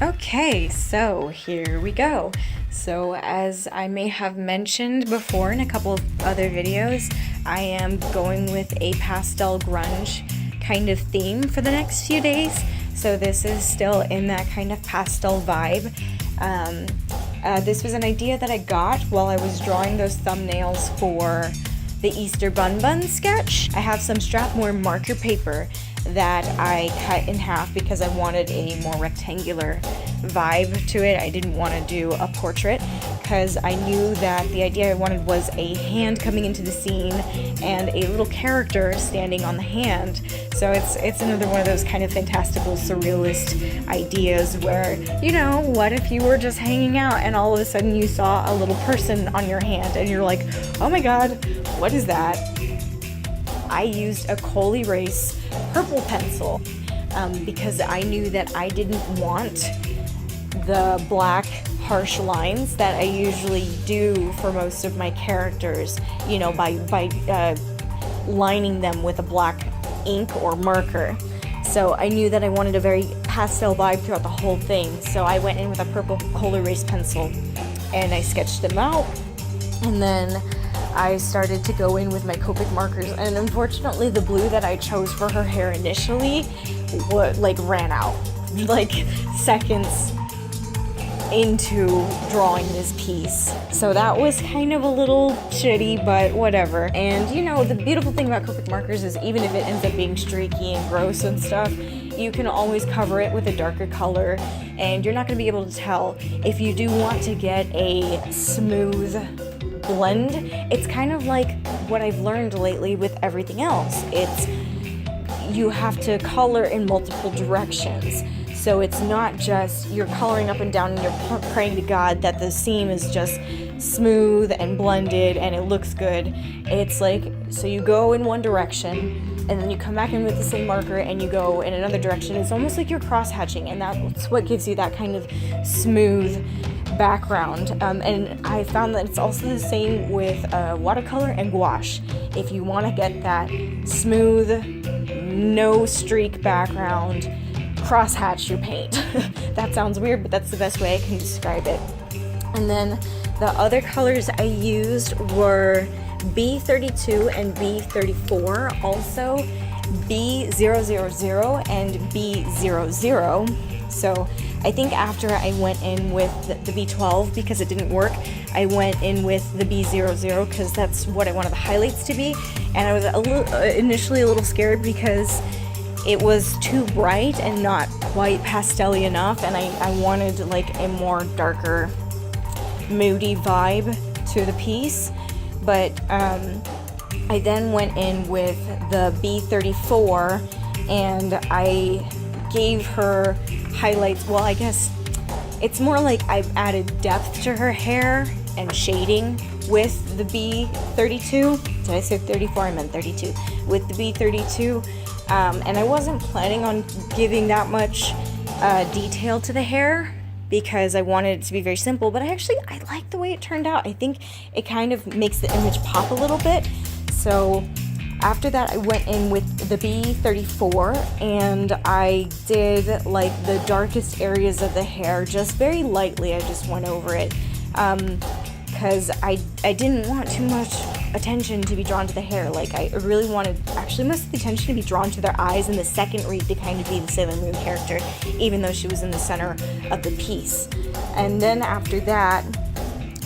Okay, so here we go. So as I may have mentioned before in a couple of other videos, I am going with a pastel grunge kind of theme for the next few days. So this is still in that kind of pastel vibe. This was an idea that I got while I was drawing those thumbnails for the Easter Bun Bun sketch. I have some Strathmore marker paper that I cut in half because I wanted a more rectangular vibe to it. I didn't want to do a portrait because I knew that the idea I wanted was a hand coming into the scene and a little character standing on the hand. So it's another one of those kind of fantastical surrealist ideas where, you know, what if you were just hanging out and all of a sudden you saw a little person on your hand and you're like, oh my god, what is that? I used a coal erase purple pencil because I knew that I didn't want the black harsh lines that I usually do for most of my characters, you know, by lining them with a black ink or marker. So I knew that I wanted a very pastel vibe throughout the whole thing, so I went in with a purple coal erase pencil and I sketched them out, and then I started to go in with my Copic markers, and unfortunately the blue that I chose for her hair initially ran out like seconds into drawing this piece. So that was kind of a little shitty, but whatever. And you know, the beautiful thing about Copic markers is even if it ends up being streaky and gross and stuff, you can always cover it with a darker color and you're not going to be able to tell. If you do want to get a smooth blend, it's kind of like what I've learned lately with everything else. You have to color in multiple directions. So it's not just you're coloring up and down and you're praying to God that the seam is just smooth and blended and it looks good. It's like, so you go in one direction and then you come back in with the same marker and you go in another direction. It's almost like you're cross-hatching, and that's what gives you that kind of smooth background. And I found that it's also the same with watercolor and gouache. If you want to get that smooth, no streak background, cross-hatch your paint. That sounds weird, but that's the best way I can describe it. And then the other colors I used were B32 and B34, also B000 and B00. So I think after I went in with the B12 because it didn't work, I went in with the B00 because that's what I wanted the highlights to be. And I was initially a little scared because it was too bright and not quite pastel-y enough, and I wanted like a more darker, moody vibe to the piece. But I then went in with the B34 and I gave her highlights. Well, I guess it's more like I've added depth to her hair and shading with the B32. Did I say 34? I meant 32. With the B32. And I wasn't planning on giving that much detail to the hair because I wanted it to be very simple, but I like the way it turned out. I think it kind of makes the image pop a little bit. So after that, I went in with the B34 and I did like the darkest areas of the hair just very lightly. I just went over it because I didn't want too much attention to be drawn to the hair. Like I really wanted actually most of the attention to be drawn to their eyes and the second read to kind of be the Sailor Moon character, even though she was in the center of the piece. And then after that,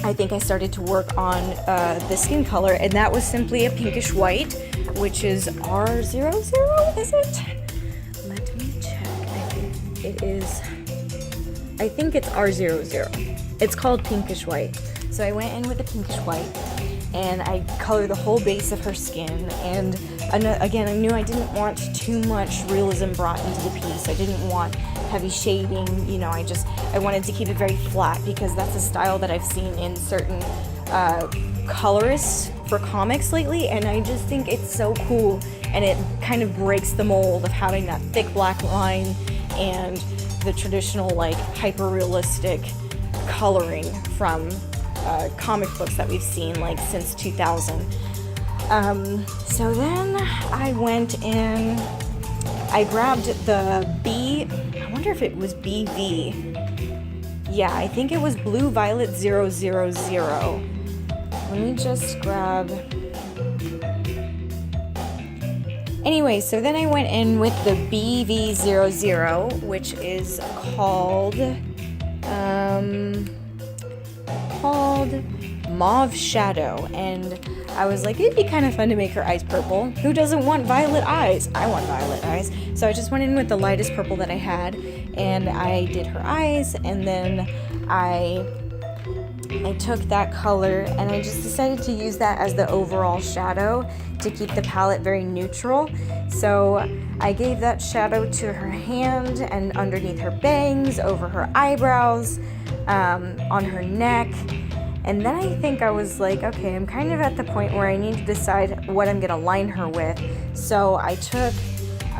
I think I started to work on the skin color, and that was simply a pinkish white, which is R00, is it? Let me check. I think it's R00. It's called pinkish white. So I went in with a pinkish white and I colored the whole base of her skin, and again, I knew I didn't want too much realism brought into the piece. I didn't want heavy shading, you know, I wanted to keep it very flat because that's a style that I've seen in certain colorists for comics lately, and I just think it's so cool, and it kind of breaks the mold of having that thick black line and the traditional like hyper-realistic coloring from comic books that we've seen like since 2000. So then I went in, I grabbed the I wonder wonder if it was BV. Yeah, I think it was Blue Violet 000. Let me just grab... Anyway, so then I went in with the BV00, which is called Mauve Shadow, and I was like, it'd be kind of fun to make her eyes purple. Who doesn't want violet eyes? I want violet eyes. So I just went in with the lightest purple that I had, and I did her eyes, and then I took that color and I just decided to use that as the overall shadow to keep the palette very neutral. So I gave that shadow to her hand and underneath her bangs, over her eyebrows, on her neck. And then I think I was like, okay, I'm kind of at the point where I need to decide what I'm gonna line her with. So I took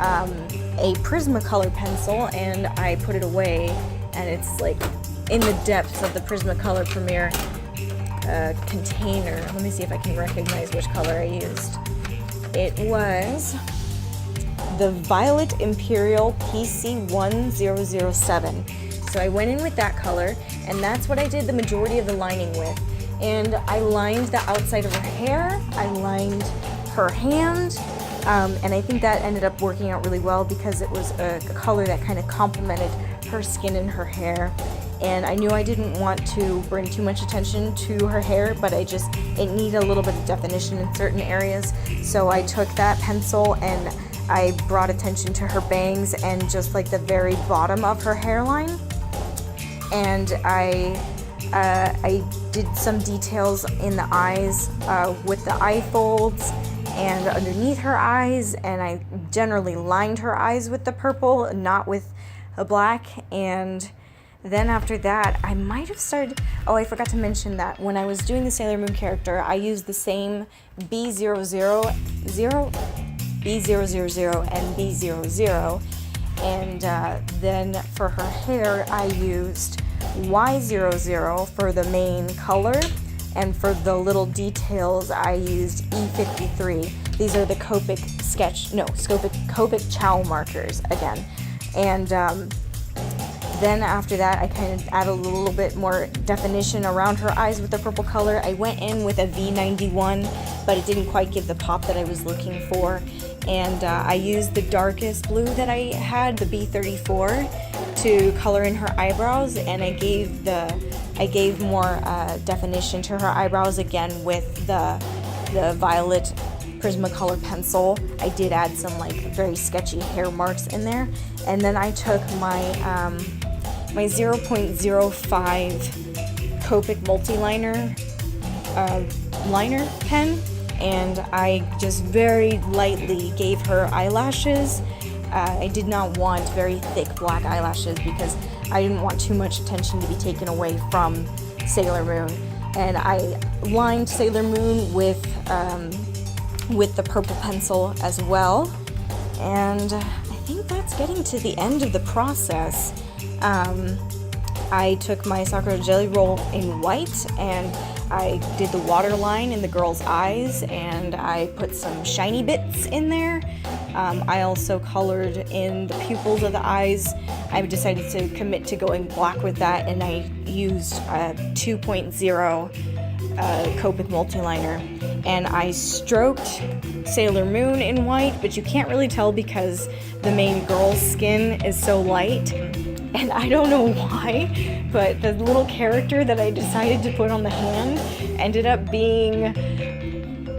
a Prismacolor pencil and I put it away, and it's like in the depths of the Prismacolor Premier container. Let me see if I can recognize which color I used. It was the Violet Imperial PC1007. So I went in with that color, and that's what I did the majority of the lining with. And I lined the outside of her hair, I lined her hand, and I think that ended up working out really well because it was a color that kind of complemented her skin and her hair. And I knew I didn't want to bring too much attention to her hair, but it needed a little bit of definition in certain areas. So I took that pencil and I brought attention to her bangs and just like the very bottom of her hairline. And I did some details in the eyes with the eye folds and underneath her eyes, and I generally lined her eyes with the purple, not with the black. And then after that, I might have started... Oh, I forgot to mention that when I was doing the Sailor Moon character, I used the same B000 and B00. And then for her hair, I used Y00 for the main color. And for the little details, I used E53. These are the Copic ciao markers again. And then after that, I kind of added a little bit more definition around her eyes with the purple color. I went in with a V91, but it didn't quite give the pop that I was looking for. And I used the darkest blue that I had, the B34, to color in her eyebrows, and I gave more definition to her eyebrows again with the violet Prismacolor pencil. I did add some like very sketchy hair marks in there, and then I took my my 0.05 Copic Multiliner liner pen, and I just very lightly gave her eyelashes. I did not want very thick black eyelashes because I didn't want too much attention to be taken away from Sailor Moon. And I lined Sailor Moon with the purple pencil as well. And I think that's getting to the end of the process. I took my Sakura Jelly Roll in white, and I did the waterline in the girl's eyes, and I put some shiny bits in there. I also colored in the pupils of the eyes. I decided to commit to going black with that, and I used 2.0 Copic Multiliner. And I stroked Sailor Moon in white, but you can't really tell because the main girl's skin is so light. And I don't know why, but the little character that I decided to put on the hand ended up being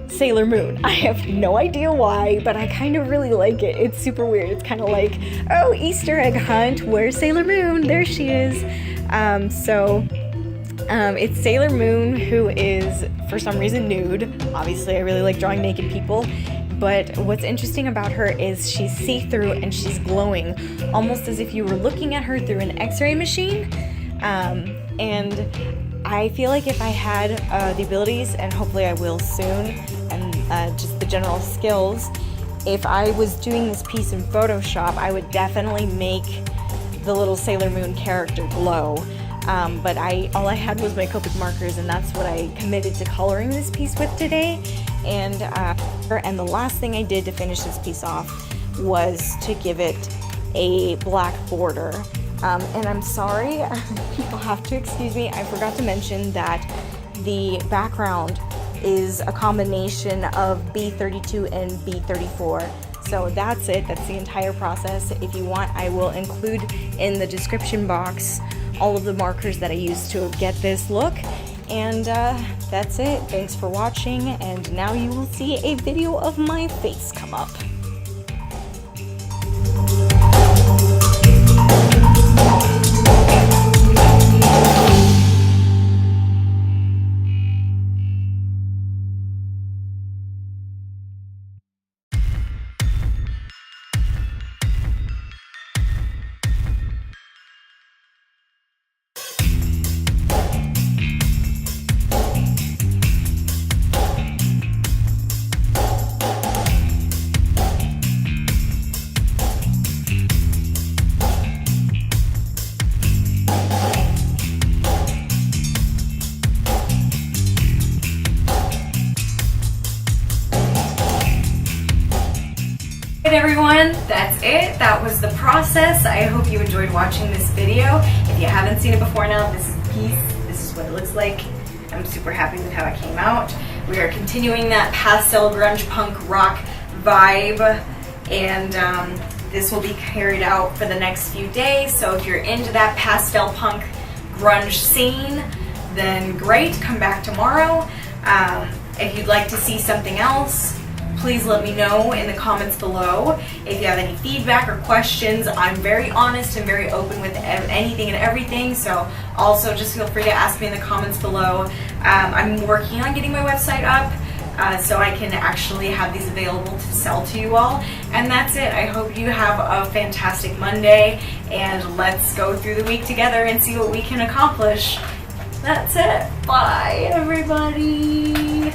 Sailor Moon. I have no idea why, but I kind of really like it. It's super weird. It's kind of like, oh, Easter egg hunt, where's Sailor Moon? There she is. It's Sailor Moon, who is, for some reason, nude. Obviously, I really like drawing naked people. But what's interesting about her is she's see-through and she's glowing, almost as if you were looking at her through an x-ray machine. And I feel like if I had the abilities, and hopefully I will soon, and just the general skills, if I was doing this piece in Photoshop, I would definitely make the little Sailor Moon character glow. But all I had was my Copic markers, and that's what I committed to coloring this piece with today. And the last thing I did to finish this piece off was to give it a black border. And I'm sorry, you'll have to excuse me, I forgot to mention that the background is a combination of B32 and B34. So that's it, that's the entire process. If you want, I will include in the description box all of the markers that I used to get this look. And that's it. Thanks for watching, and now you will see a video of my face come up. Alright everyone, that's it. That was the process. I hope you enjoyed watching this video. If you haven't seen it before now, this is the piece. This is what it looks like. I'm super happy with how it came out. We are continuing that pastel grunge punk rock vibe, and this will be carried out for the next few days. So if you're into that pastel punk grunge scene, then great, come back tomorrow. If you'd like to see something else, please let me know in the comments below. If you have any feedback or questions, I'm very honest and very open with anything and everything, so also just feel free to ask me in the comments below. I'm working on getting my website up so I can actually have these available to sell to you all. And that's it. I hope you have a fantastic Monday, and let's go through the week together and see what we can accomplish. That's it. Bye, everybody.